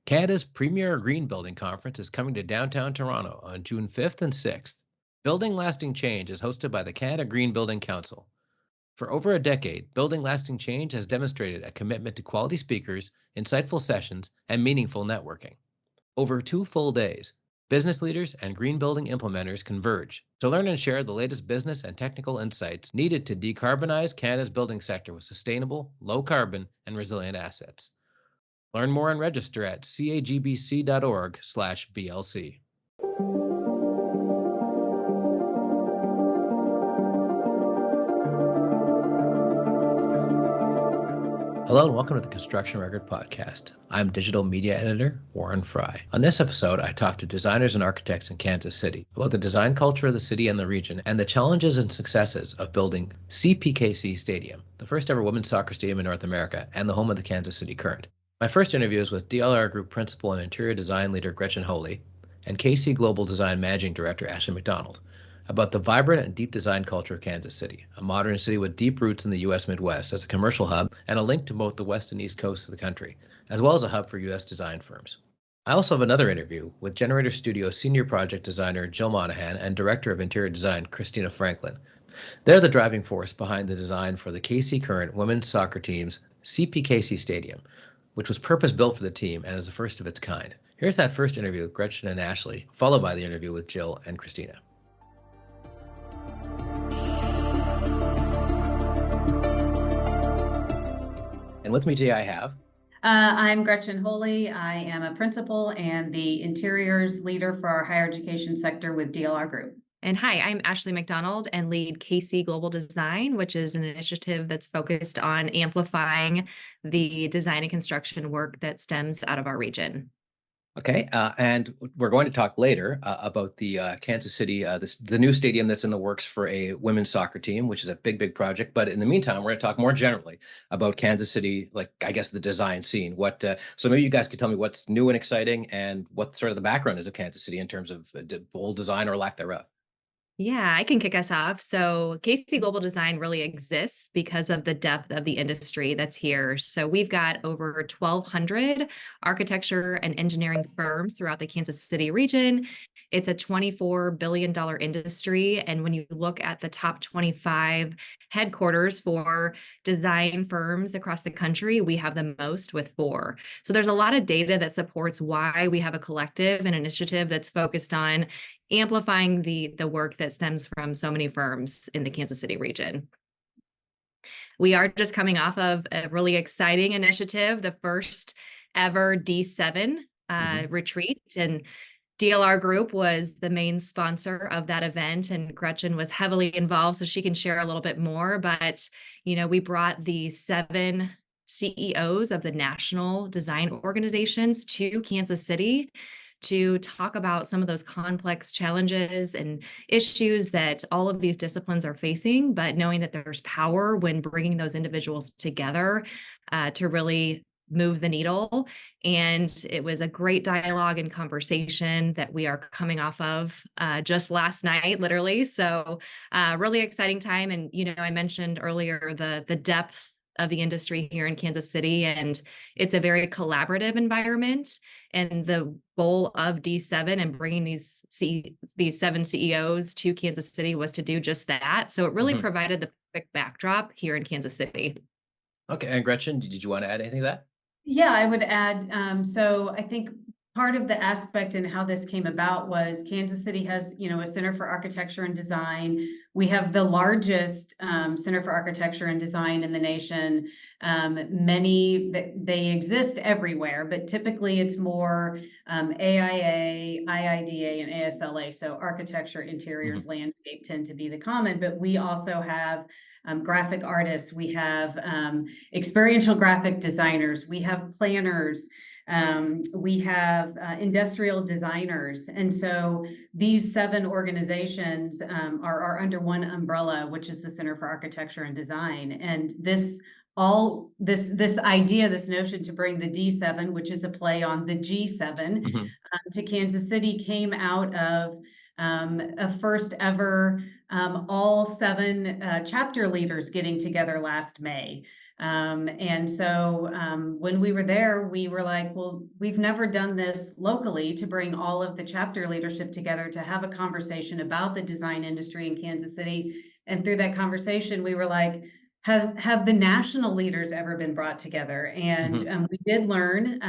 Canada's premier green building conference is coming to downtown Toronto on June 5th and 6th. Building Lasting Change is hosted by the Canada Green Building Council. For over a decade, Building Lasting Change has demonstrated a commitment to quality speakers, insightful sessions, and meaningful networking. Over 2 full days, business leaders and green building implementers converge to learn and share the latest business and technical insights needed to decarbonize Canada's building sector with sustainable, low carbon, and resilient assets. Learn more and register at cagbc.org/BLC. Hello and welcome to the Construction Record Podcast. I'm digital media editor Warren Frey. On this episode, I talk to designers and architects in Kansas City about the design culture of the city and the region and the challenges and successes of building CPKC Stadium, the first ever women's soccer stadium in North America and the home of the Kansas City Current. My first interview is with DLR Group Principal and Interior Design Leader Gretchen and KC Global Design Managing Director Ashley McDonald about the vibrant and deep design culture of Kansas City, a modern city with deep roots in the U.S. Midwest as a commercial hub and a link to both the west and east coasts of the country, as well as a hub for U.S. design firms. I also have another interview with Generator Studio Senior Project Designer Jill Monaghan and Director of Interior Design Christina Franklin. They're the driving force behind the design for the KC Current women's soccer team's CPKC Stadium, which was purpose-built for the team and is the first of its kind. Here's that first interview with Gretchen and Ashley, followed by the interview with Jill and Christina. And with me today I have... I'm Gretchen Holy. I am a principal and the interiors leader for our higher education sector with DLR Group. And hi, I'm Ashley McDonald and lead KC Global Design, which is an initiative that's focused on amplifying the design and construction work that stems out of our region. Okay, and we're going to talk later about the Kansas City, the new stadium that's in the works for a women's soccer team, which is a big project. But in the meantime, we're going to talk more generally about Kansas City, like I guess the design scene. So maybe you guys could tell me what's new and exciting and what sort of the background is of Kansas City in terms of bold design or lack thereof. Yeah, I can kick us off. So KC Global Design really exists because of the depth of the industry that's here. So we've got over 1,200 architecture and engineering firms throughout the Kansas City region. It's a $24 billion industry. And when you look at the top 25 headquarters for design firms across the country, we have the most with 4. So there's a lot of data that supports why we have a collective and initiative that's focused on amplifying the work that stems from so many firms in the Kansas City region. We are just coming off of a really exciting initiative, the first ever D7 retreat, and DLR Group was the main sponsor of that event, and Gretchen was heavily involved, so she can share a little bit more. But, we brought the 7 CEOs of the national design organizations to Kansas City to talk about some of those complex challenges and issues that all of these disciplines are facing, but knowing that there's power when bringing those individuals together to really move the needle. And it was a great dialogue and conversation that we are coming off of just last night, literally. So really exciting time. And, I mentioned earlier the depth of the industry here in Kansas City, and it's a very collaborative environment. And the goal of D7 and bringing these 7 CEOs to Kansas City was to do just that. So it really provided the perfect backdrop here in Kansas City. Okay, and Gretchen, did you want to add anything to that? Yeah, I would add, so I think part of the aspect in how this came about was Kansas City has, a Center for Architecture and Design. We have the largest Center for Architecture and Design in the nation. They exist everywhere, but typically it's more AIA, IIDA, and ASLA. So architecture, interiors, landscape tend to be the common, but we also have graphic artists, we have experiential graphic designers, we have planners, we have industrial designers. And so these 7 organizations are under one umbrella, which is the Center for Architecture and Design. And this idea, this notion to bring the D7, which is a play on the G7, to Kansas City came out of a first ever all 7 chapter leaders getting together last May. And so when we were there, we were like, well, we've never done this locally to bring all of the chapter leadership together to have a conversation about the design industry in Kansas City. And through that conversation, we were like, have the national leaders ever been brought together? And we did learn,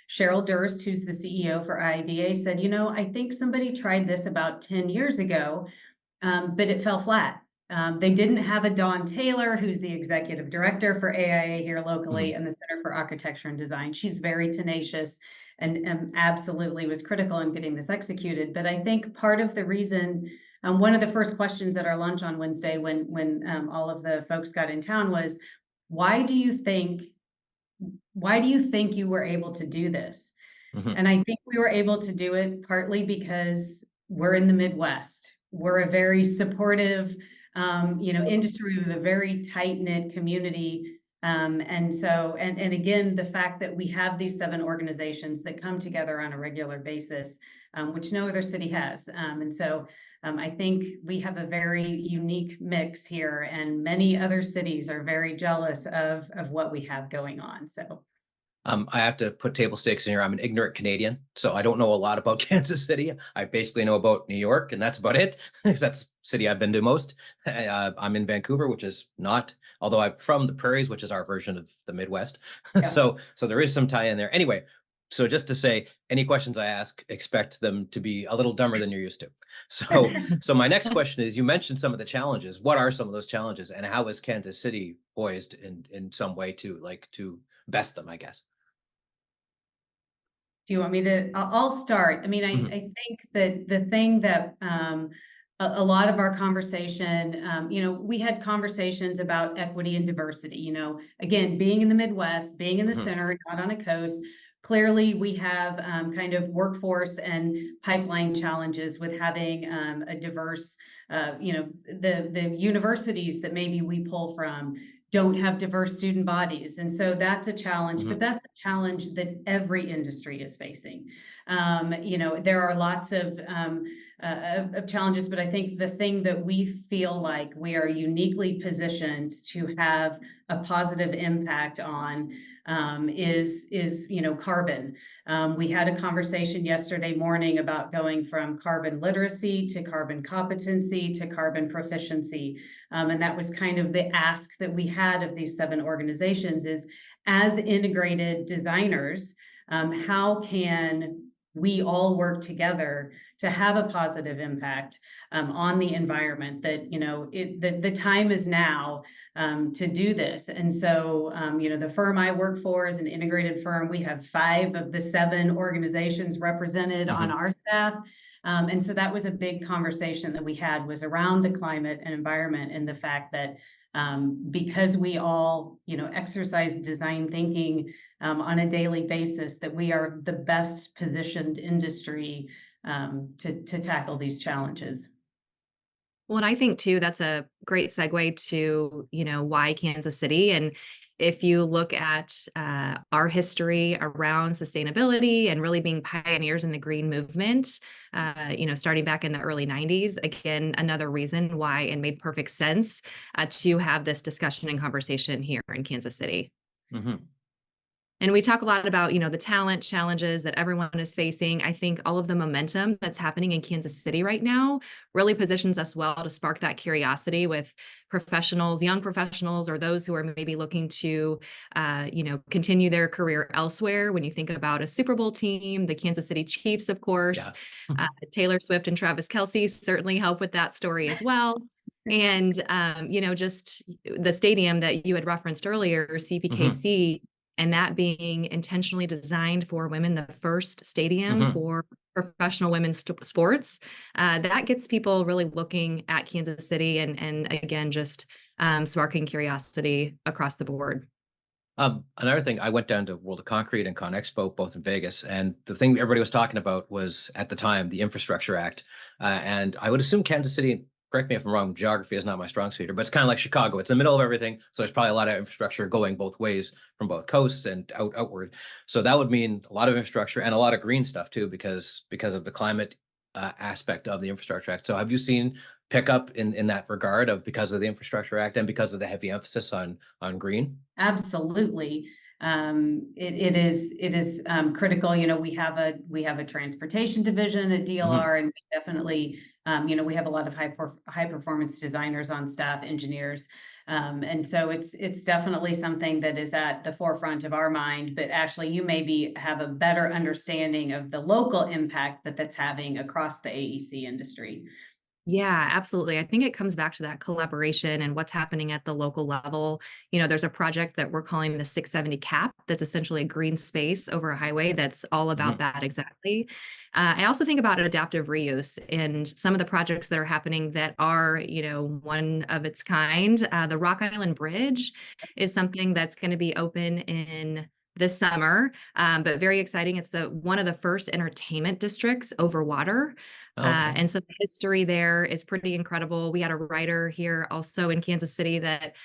Cheryl Durst, who's the CEO for IIDA, said, you know, I think somebody tried this about 10 years ago, but it fell flat. They didn't have a Dawn Taylor, who's the executive director for AIA here locally and the Center for Architecture and Design. She's very tenacious and absolutely was critical in getting this executed. But I think part of the reason, one of the first questions at our lunch on Wednesday when all of the folks got in town was, why do you think you were able to do this? And I think we were able to do it partly because we're in the Midwest. We're a very supportive, industry with a very tight-knit community. And so, and again, the fact that we have these 7 organizations that come together on a regular basis, which no other city has. And so I think we have a very unique mix here, and many other cities are very jealous of what we have going on. So. I have to put table stakes in here. I'm an ignorant Canadian, so I don't know a lot about Kansas City. I basically know about New York, and that's about it, because that's the city I've been to most. I'm in Vancouver, which is not, although I'm from the prairies, which is our version of the Midwest. Yeah. So there is some tie in there. Anyway, so just to say, any questions I ask, expect them to be a little dumber than you're used to. So my next question is, you mentioned some of the challenges. What are some of those challenges, and how is Kansas City poised in some way to best them, I guess? Do you want me to? I'll start. I mean, I think that the thing that a lot of our conversation, we had conversations about equity and diversity, again, being in the Midwest, being in the center, not on a coast. Clearly, we have kind of workforce and pipeline challenges with having a diverse, the universities that maybe we pull from don't have diverse student bodies. And so that's a challenge, but that's a challenge that every industry is facing. There are lots of challenges, but I think the thing that we feel like we are uniquely positioned to have a positive impact on is carbon. We had a conversation yesterday morning about going from carbon literacy to carbon competency to carbon proficiency. And that was kind of the ask that we had of these 7 organizations is, as integrated designers, how can we all work together to have a positive impact on the environment? That the time is now to do this. And so the firm I work for is an integrated firm. We have 5 of the 7 organizations represented on our staff. And so that was a big conversation that we had, was around the climate and environment, and the fact that because we all exercise design thinking on a daily basis, that we are the best positioned industry to tackle these challenges. Well, and I think too, that's a great segue to, why Kansas City. And if you look at our history around sustainability and really being pioneers in the green movement, starting back in the early 90s, again, another reason why it made perfect sense to have this discussion and conversation here in Kansas City. And we talk a lot about, the talent challenges that everyone is facing. I think all of the momentum that's happening in Kansas City right now really positions us well to spark that curiosity with professionals, young professionals, or those who are maybe looking to, continue their career elsewhere. When you think about a Super Bowl team, the Kansas City Chiefs, of course, Taylor Swift and Travis Kelce certainly help with that story as well. And, just the stadium that you had referenced earlier, CPKC, and that being intentionally designed for women, the first stadium for professional women's sports, that gets people really looking at Kansas City and again, just sparking curiosity across the board. Another thing, I went down to World of Concrete and Con Expo, both in Vegas, and the thing everybody was talking about was, at the time, the Infrastructure Act. And I would assume Kansas City, correct me if I'm wrong, geography is not my strong suit, but it's kind of like Chicago. It's in the middle of everything. So there's probably a lot of infrastructure going both ways from both coasts and outward. So that would mean a lot of infrastructure and a lot of green stuff too, because of the climate aspect of the Infrastructure Act. So have you seen pickup in that regard of because of the Infrastructure Act and because of the heavy emphasis on green? Absolutely. It is critical. You know, we have a transportation division at Hmm. DLR, and we definitely, you know, we have a lot of high performance designers on staff, engineers. And so it's definitely something that is at the forefront of our mind. But Ashley, you maybe have a better understanding of the local impact that that's having across the AEC industry. Yeah, absolutely. I think it comes back to that collaboration and what's happening at the local level. You know, there's a project that we're calling the 670 CAP that's essentially a green space over a highway that's all about Hmm. that exactly. I also think about adaptive reuse and some of the projects that are happening that are, you know, one of its kind. The Rock Island Bridge is something that's going to be open in this summer, but very exciting. It's the one of the first entertainment districts over water. Okay. And so the history there is pretty incredible. We had a writer here also in Kansas City that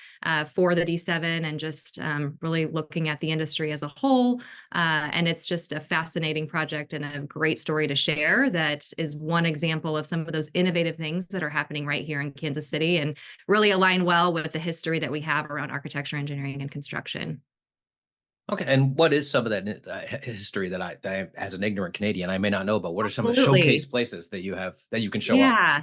for the D7 and just really looking at the industry as a whole. And it's just a fascinating project and a great story to share that is one example of some of those innovative things that are happening right here in Kansas City and really align well with the history that we have around architecture, engineering, and construction. Okay, and what is some of that history that as an ignorant Canadian, I may not know about? What are some of the showcase Absolutely. places that you have that you can show off? Yeah.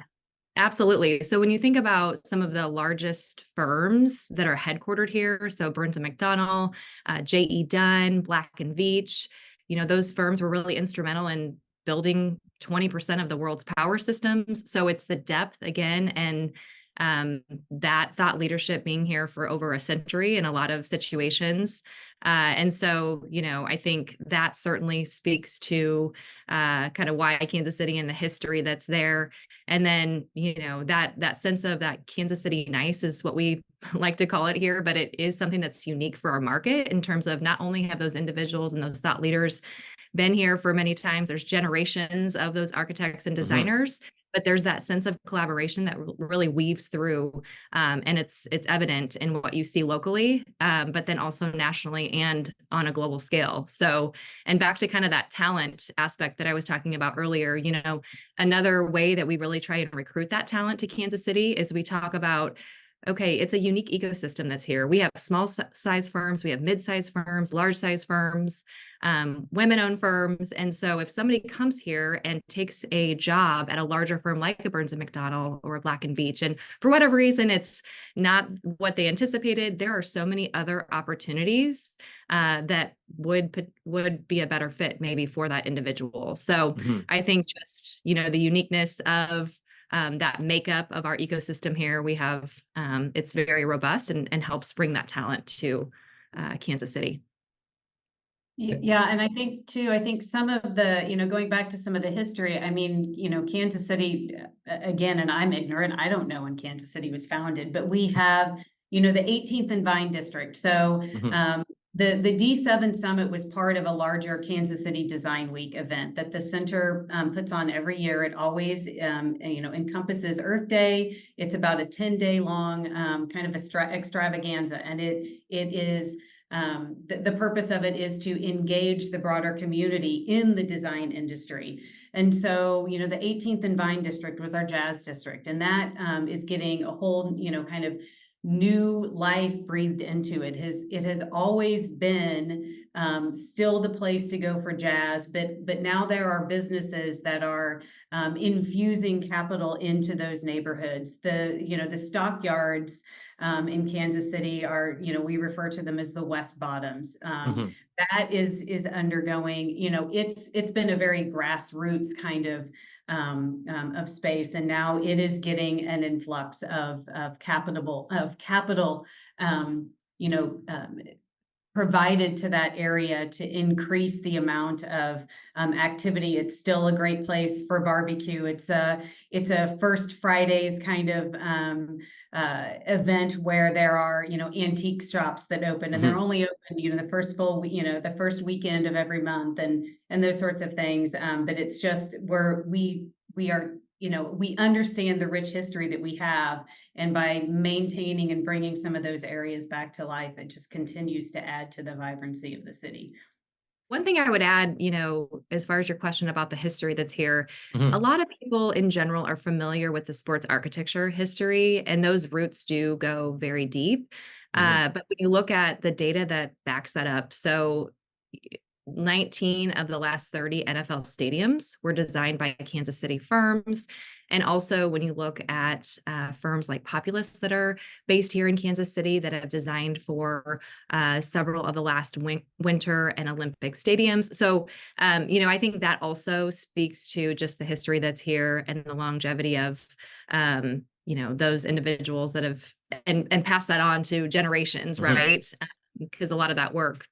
Absolutely. So when you think about some of the largest firms that are headquartered here, so Burns and McDonnell, J.E. Dunn, Black and Veatch, you know, those firms were really instrumental in building 20% of the world's power systems. So it's the depth again, and that thought leadership being here for over a century in a lot of situations. And so, you know, I think that certainly speaks to kind of why Kansas City and the history that's there. And then, you know, that sense of that Kansas City nice is what we like to call it here, but it is something that's unique for our market in terms of not only have those individuals and those thought leaders been here for many times, there's generations of those architects and Hmm. designers, but there's that sense of collaboration that really weaves through, and it's evident in what you see locally, but then also nationally and on a global scale. So, and back to kind of that talent aspect that I was talking about earlier, you know, another way that we really try and recruit that talent to Kansas City is we talk about, okay, it's a unique ecosystem that's here. We have small size firms, we have mid-size firms, large size firms, women-owned firms. And so if somebody comes here and takes a job at a larger firm like a Burns and McDonnell or a Black and Veatch, and for whatever reason it's not what they anticipated, there are so many other opportunities that would be a better fit maybe for that individual. So Hmm. I think just, you know, the uniqueness of that makeup of our ecosystem here, we have it's very robust and helps bring that talent to Kansas City. Yeah, and I think too, I think some of the, you know, going back to some of the history, I mean, you know, Kansas City, again, and I'm ignorant, I don't know when Kansas City was founded, but we have, you know, the 18th and Vine District. So Hmm. the D7 Summit was part of a larger Kansas City Design Week event that the center puts on every year. It always, you know, encompasses Earth Day. It's about a 10-day long kind of extravaganza, and it is the purpose of it is to engage the broader community in the design industry. And so, you know, the 18th and Vine District was our jazz district, and that is getting a whole, you know, kind of new life breathed into it. It has always been still the place to go for jazz, but now there are businesses that are infusing capital into those neighborhoods. The, you know, the stockyards in Kansas City are, you know, we refer to them as the West Bottoms. Hmm. That is undergoing, you know, it's been a very grassroots kind of space, and now it is getting an influx of capital, you know, provided to that area to increase the amount of activity. It's still a great place for barbecue. It's a First Fridays kind of event where there are, you know, antique shops that open, and they're Hmm. only open, you know, the first you know, the first weekend of every month, and those sorts of things. But it's just where we are, you know, we understand the rich history that we have, and by maintaining and bringing some of those areas back to life, it just continues to add to the vibrancy of the city. One thing I would add, as far as your question about the history that's here, a Mhm. lot of people in general are familiar with the sports architecture history, and those roots do go very deep. Mhm. But when you look at the data that backs that up, so 19 of the last 30 NFL stadiums were designed by Kansas City firms. And also, when you look at firms like Populous that are based here in Kansas City that have designed for several of the last winter and Olympic stadiums. So, I think that also speaks to just the history that's here and the longevity of, those individuals that have and pass that on to generations, Mhm. right? Because a lot of that work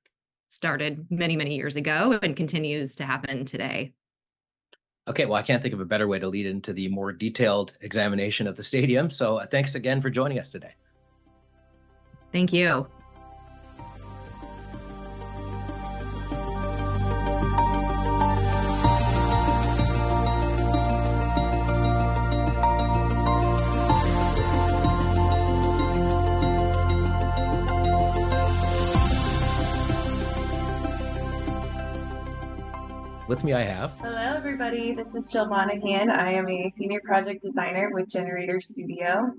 started many, many years ago and continues to happen today. Okay, well, I can't think of a better way to lead into the more detailed examination of the stadium. So thanks again for joining us today. Thank you. With me, I have. Hello, everybody. This is Jill Monaghan. I am a senior project designer with Generator Studio.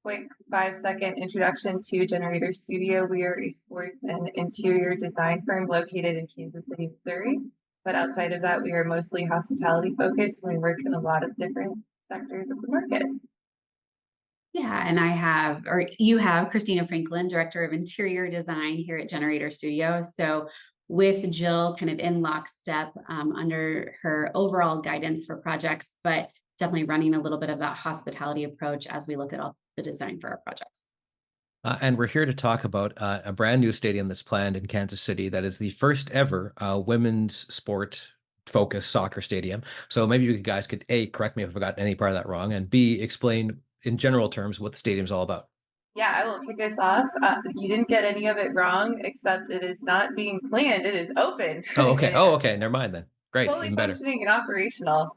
Quick 5-second introduction to Generator Studio. We are a sports and interior design firm located in Kansas City, Missouri. But outside of that, we are mostly hospitality focused. And we work in a lot of different sectors of the market. Yeah, and you have Christina Franklin, Director of Interior Design here at Generator Studio. So with Jill kind of in lockstep under her overall guidance for projects, but definitely running a little bit of that hospitality approach as we look at all the design for our projects. And we're here to talk about a brand new stadium that's planned in Kansas City that is the first ever women's sport focused soccer stadium. So maybe you guys could A, correct me if I got any part of that wrong, and B, explain in general terms what the stadium's all about. Yeah, I will kick us off. You didn't get any of it wrong, except it is not being planned. It is open. Oh, okay. It Oh, okay. Never mind then. Great. fully Even better. functioning and operational.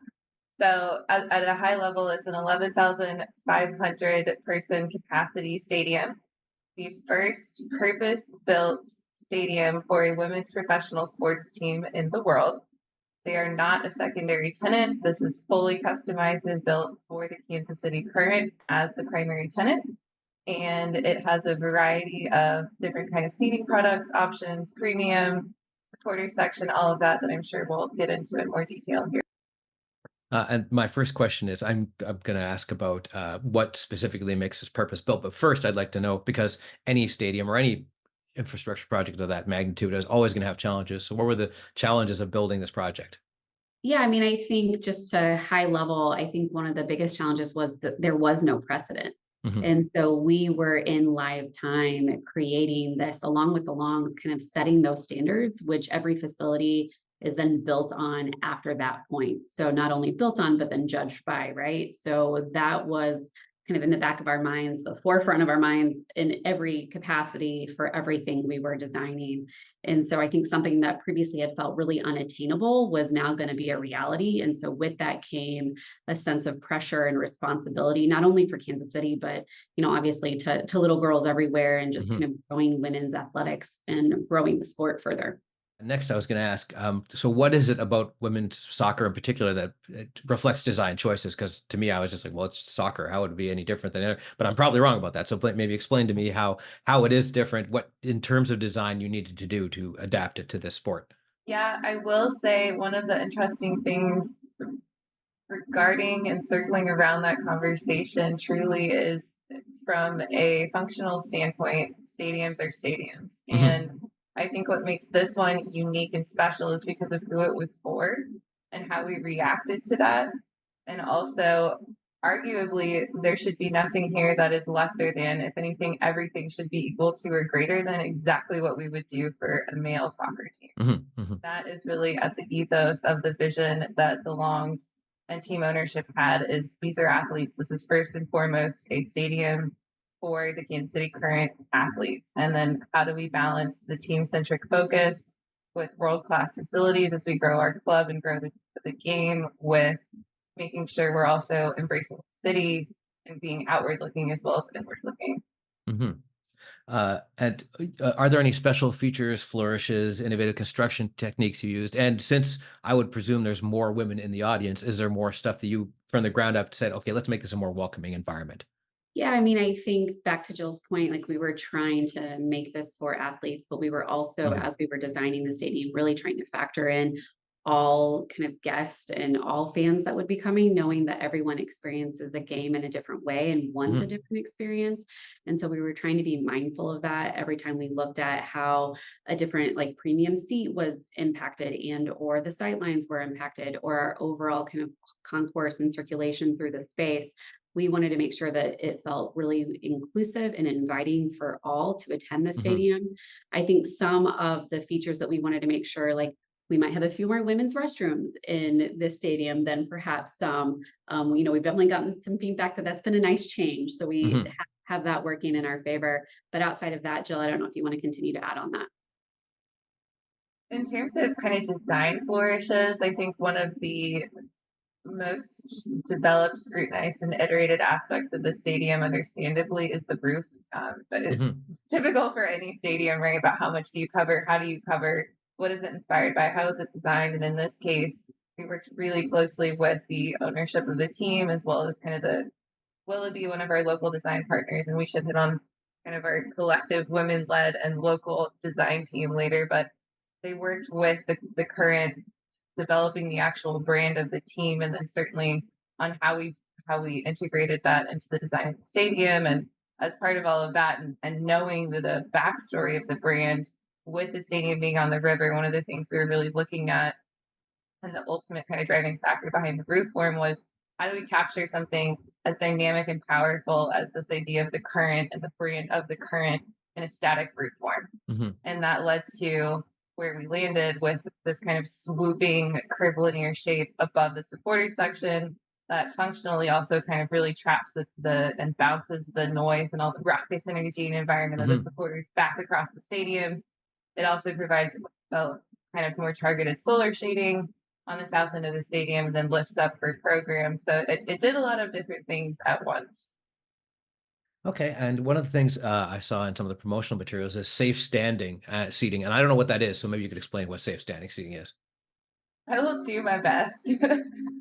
So at a high level, it's an 11,500 person capacity stadium, the first purpose-built stadium for a women's professional sports team in the world. They are not a secondary tenant. This is fully customized and built for the Kansas City Current as the primary tenant. And it has a variety of different kind of seating products, options, premium, supporter section, all of that I'm sure we'll get into in more detail here. And my first question is, I'm going to ask about what specifically makes this purpose built. But first, I'd like to know, because any stadium or any infrastructure project of that magnitude is always going to have challenges. So what were the challenges of building this project? Yeah, I mean, I think just to high level, I think one of the biggest challenges was that there was no precedent. Mhm. And so we were in live time creating this along with the longs, kind of setting those standards, which every facility is then built on after that point. So not only built on, but then judged by, right? So that was kind of in the back of our minds, the forefront of our minds in every capacity for everything we were designing. And so I think something that previously had felt really unattainable was now going to be a reality. And so with that came a sense of pressure and responsibility, not only for Kansas City, but, obviously to little girls everywhere and just Mhm. kind of growing women's athletics and growing the sport further. Next, I was going to ask, so what is it about women's soccer in particular that it reflects design choices? Because to me, I was just like, well, it's soccer. How would it be any different than it? But I'm probably wrong about that. So maybe explain to me how it is different, what in terms of design you needed to do to adapt it to this sport. Yeah, I will say one of the interesting things regarding and circling around that conversation truly is from a functional standpoint, stadiums are stadiums. Mhm. And I think what makes this one unique and special is because of who it was for and how we reacted to that. And also, arguably, there should be nothing here that is lesser than. If anything, everything should be equal to or greater than exactly what we would do for a male soccer team. Mhm. Mhm. That is really at the ethos of the vision that the Longs and team ownership had. Is these are athletes. This is first and foremost a stadium for the Kansas City Current athletes. And then how do we balance the team centric focus with world-class facilities as we grow our club and grow the game, with making sure we're also embracing the city and being outward looking as well as inward looking. Mhm. And are there any special features, flourishes, innovative construction techniques you used? And since I would presume there's more women in the audience, is there more stuff that you, from the ground up, said, okay, let's make this a more welcoming environment? Yeah, I mean, I think back to Jill's point, like we were trying to make this for athletes, but we were also, Mhm. as we were designing the stadium, really trying to factor in all kind of guests and all fans that would be coming, knowing that everyone experiences a game in a different way and wants a Mhm. different experience. And so we were trying to be mindful of that every time we looked at how a different like premium seat was impacted and or the sightlines were impacted or our overall kind of concourse and circulation through the space. We wanted to make sure that it felt really inclusive and inviting for all to attend the Mhm. stadium. I think some of the features that we wanted to make sure, like we might have a few more women's restrooms in this stadium than perhaps some. We've definitely gotten some feedback that that's been a nice change. So we Mhm. have that working in our favor. But outside of that, Jill, I don't know if you want to continue to add on that. In terms of kind of design flourishes, I think one of the most developed, scrutinized, and iterated aspects of the stadium, understandably, is the roof. But it's Mhm. typical for any stadium, right? About how much do you cover? How do you cover? What is it inspired by? How is it designed? And in this case, we worked really closely with the ownership of the team as well as kind of the Willoughby, one of our local design partners, and we should hit on kind of our collective women-led and local design team later. But they worked with the current developing the actual brand of the team, and then certainly on how we integrated that into the design of the stadium. And as part of all of that, and knowing the backstory of the brand with the stadium being on the river, one of the things we were really looking at and the ultimate kind of driving factor behind the roof form was how do we capture something as dynamic and powerful as this idea of the current and the brand of the current in a static roof form. Mhm. And that led to where we landed with this kind of swooping curvilinear shape above the supporter section that functionally also kind of really traps the and bounces the noise and all the raucous energy and environment of the Mhm. supporters back across the stadium. It also provides a kind of more targeted solar shading on the south end of the stadium, then lifts up for programs. So it did a lot of different things at once. Okay, and one of the things I saw in some of the promotional materials is safe standing seating, and I don't know what that is, so maybe you could explain what safe standing seating is. I will do my best.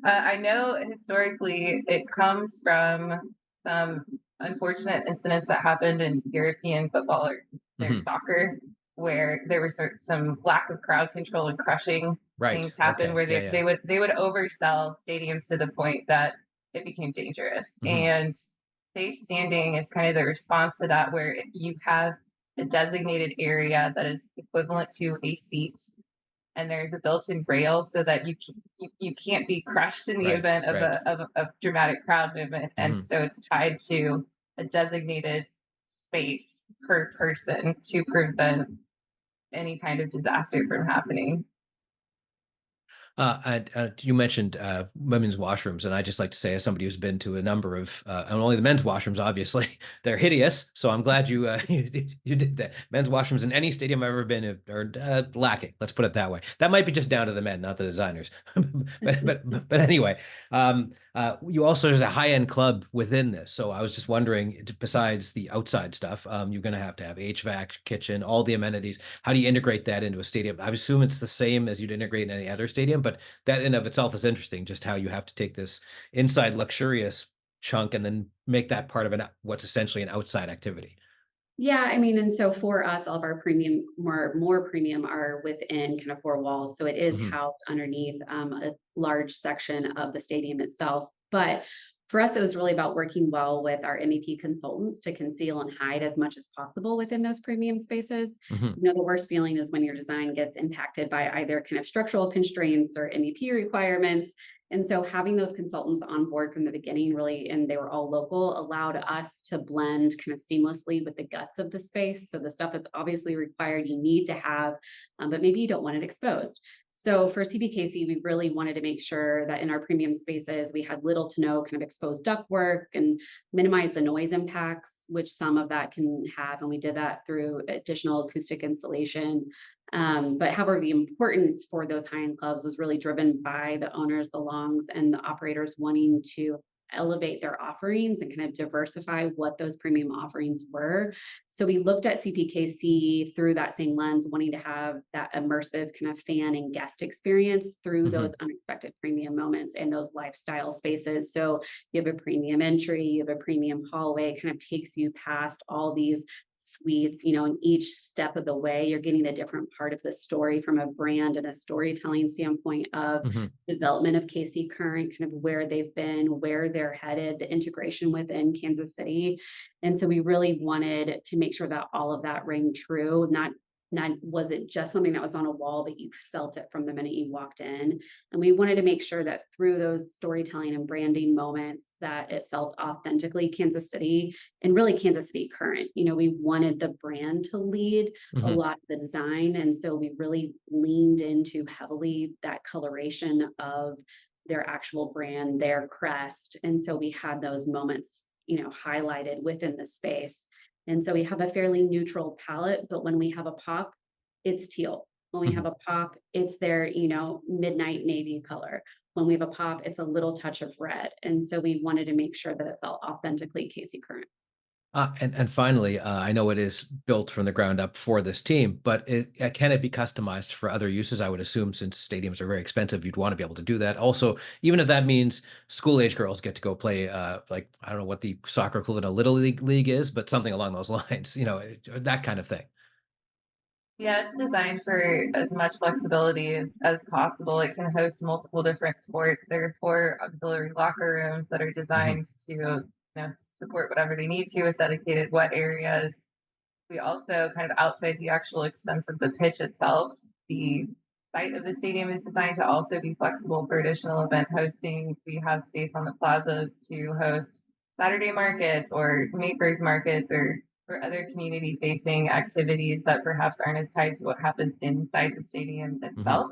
I know historically it comes from some unfortunate incidents that happened in European football or their Mhm. soccer, where there was some lack of crowd control and crushing Right. things happen, Okay. where Yeah. they, Yeah. they would they would oversell stadiums to the point that it became dangerous. Mhm. And safe standing is kind of the response to that, where you have a designated area that is equivalent to a seat and there's a built-in rail so that you can't be crushed in the Right. event of Right. a dramatic crowd movement, and Mhm. so it's tied to a designated space per person to prevent any kind of disaster from happening. And you mentioned women's washrooms, and I just like to say, as somebody who's been to a number of, and only the men's washrooms, obviously, they're hideous. So I'm glad you you did that. Men's washrooms in any stadium I've ever been in are lacking. Let's put it that way. That might be just down to the men, not the designers. But anyway, you also there's a high end club within this. So I was just wondering, besides the outside stuff, you're going to have HVAC, kitchen, all the amenities. How do you integrate that into a stadium? I assume it's the same as you'd integrate in any other stadium, but that in of itself is interesting, just how you have to take this inside luxurious chunk and then make that part of what's essentially an outside activity. Yeah, I mean, and so for us, all of our premium, more premium are within kind of four walls. So it is Mhm. housed underneath a large section of the stadium itself. But for us, it was really about working well with our MEP consultants to conceal and hide as much as possible within those premium spaces. Mhm. The worst feeling is when your design gets impacted by either kind of structural constraints or MEP requirements. And so having those consultants on board from the beginning really, and they were all local, allowed us to blend kind of seamlessly with the guts of the space. So the stuff that's obviously required, you need to have, but maybe you don't want it exposed. So for CPKC, we really wanted to make sure that in our premium spaces, we had little to no kind of exposed ductwork and minimize the noise impacts, which some of that can have. And we did that through additional acoustic insulation. But however, the importance for those high-end clubs was really driven by the owners, the longs, and the operators wanting to elevate their offerings and kind of diversify what those premium offerings were. So we looked at CPKC through that same lens, wanting to have that immersive kind of fan and guest experience through those unexpected premium moments in those lifestyle spaces. So you have a premium entry, you have a premium hallway, kind of takes you past all these suites, in each step of the way, you're getting a different part of the story from a brand and a storytelling standpoint of development of KC Current, kind of where they've been, where they're headed, the integration within Kansas City. And so we really wanted to make sure that all of that rang true, not was it just something that was on a wall, but you felt it from the minute you walked in. And we wanted to make sure that through those storytelling and branding moments that it felt authentically Kansas City and really Kansas City Current. We wanted the brand to lead a lot of the design. And so we really leaned into heavily that coloration of their actual brand, their crest. And so we had those moments, highlighted within the space. And so we have a fairly neutral palette, but when we have a pop, it's teal. When we have a pop, it's their, midnight navy color. When we have a pop, it's a little touch of red. And so we wanted to make sure that it felt authentically KC Current. And finally, I know it is built from the ground up for this team, but can it be customized for other uses? I would assume since stadiums are very expensive, you'd want to be able to do that. Also, even if that means school-age girls get to go play, like, I don't know what the soccer equivalent of Little League is, but something along those lines, that kind of thing. Yeah, it's designed for as much flexibility as possible. It can host multiple different sports. There are 4 auxiliary locker rooms that are designed to support whatever they need to with dedicated wet areas. We also kind of outside the actual extent of the pitch itself, the site of the stadium is designed to also be flexible for additional event hosting. We have space on the plazas to host Saturday markets or makers markets or other community facing activities that perhaps aren't as tied to what happens inside the stadium itself.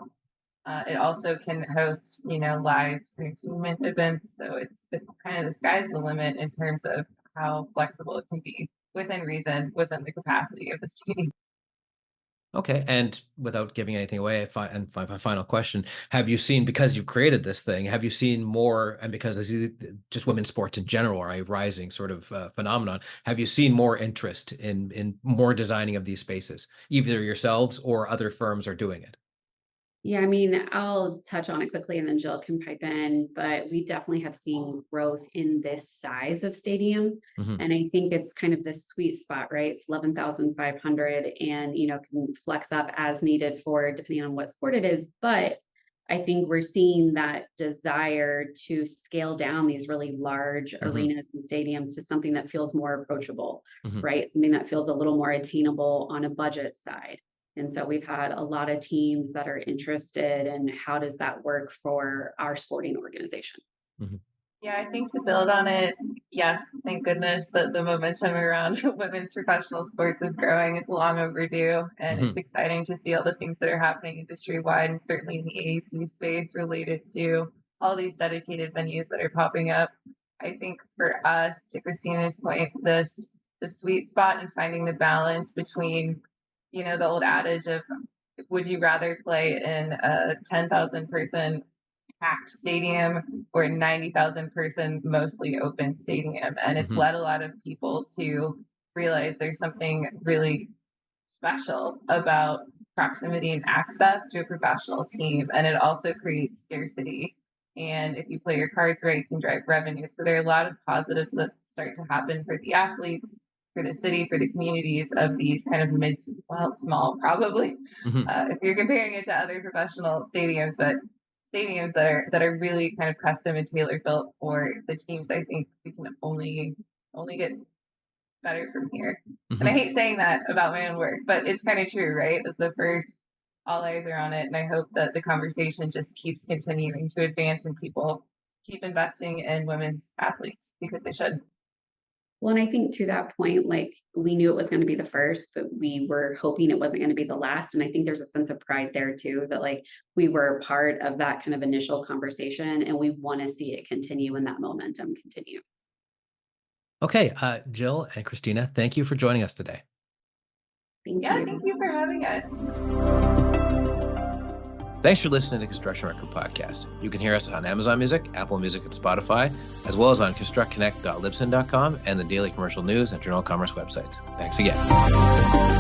It also can host, live entertainment events. So it's kind of the sky's the limit in terms of how flexible it can be within reason, within the capacity of the stadium. Okay, and without giving anything away, my final question, have you seen, because you've created this thing, have you seen more, and because this is just women's sports in general are a rising sort of phenomenon, have you seen more interest in more designing of these spaces, either yourselves or other firms are doing it? Yeah, I'll touch on it quickly and then Jill can pipe in, but we definitely have seen growth in this size of stadium. And I think it's kind of this sweet spot, right? It's 11,500 and, can flex up as needed for depending on what sport it is. But I think we're seeing that desire to scale down these really large arenas and stadiums to something that feels more approachable, right? Something that feels a little more attainable on a budget side. And so we've had a lot of teams that are interested in how does that work for our sporting organization. Yeah, I think to build on it, yes, thank goodness that the momentum around women's professional sports is growing. It's long overdue, and it's exciting to see all the things that are happening industry-wide and certainly in the AAC space related to all these dedicated venues that are popping up. I think for us, to Christina's point, the sweet spot in finding the balance between the old adage of would you rather play in a 10,000 person packed stadium or a 90,000 person mostly open stadium? And it's led a lot of people to realize there's something really special about proximity and access to a professional team. And it also creates scarcity. And if you play your cards right, you can drive revenue. So there are a lot of positives that start to happen for the athletes, for the city, for the communities of these kind of small probably, if you're comparing it to other professional stadiums, but stadiums that are really kind of custom and tailor built for the teams. I think we can only get better from here. And I hate saying that about my own work, but it's kind of true, right? As the first, all eyes are on it, and I hope that the conversation just keeps continuing to advance and people keep investing in women's athletes because they should. Well, and I think to that point, like we knew it was going to be the first, but we were hoping it wasn't going to be the last. And I think there's a sense of pride there too, that like we were part of that kind of initial conversation and we want to see it continue and that momentum continue. Okay, Jill and Christina, thank you for joining us today. Thank you for having us. Thanks for listening to Construction Record Podcast. You can hear us on Amazon Music, Apple Music, and Spotify, as well as on constructconnect.libsyn.com and the Daily Commercial News and Journal of Commerce websites. Thanks again.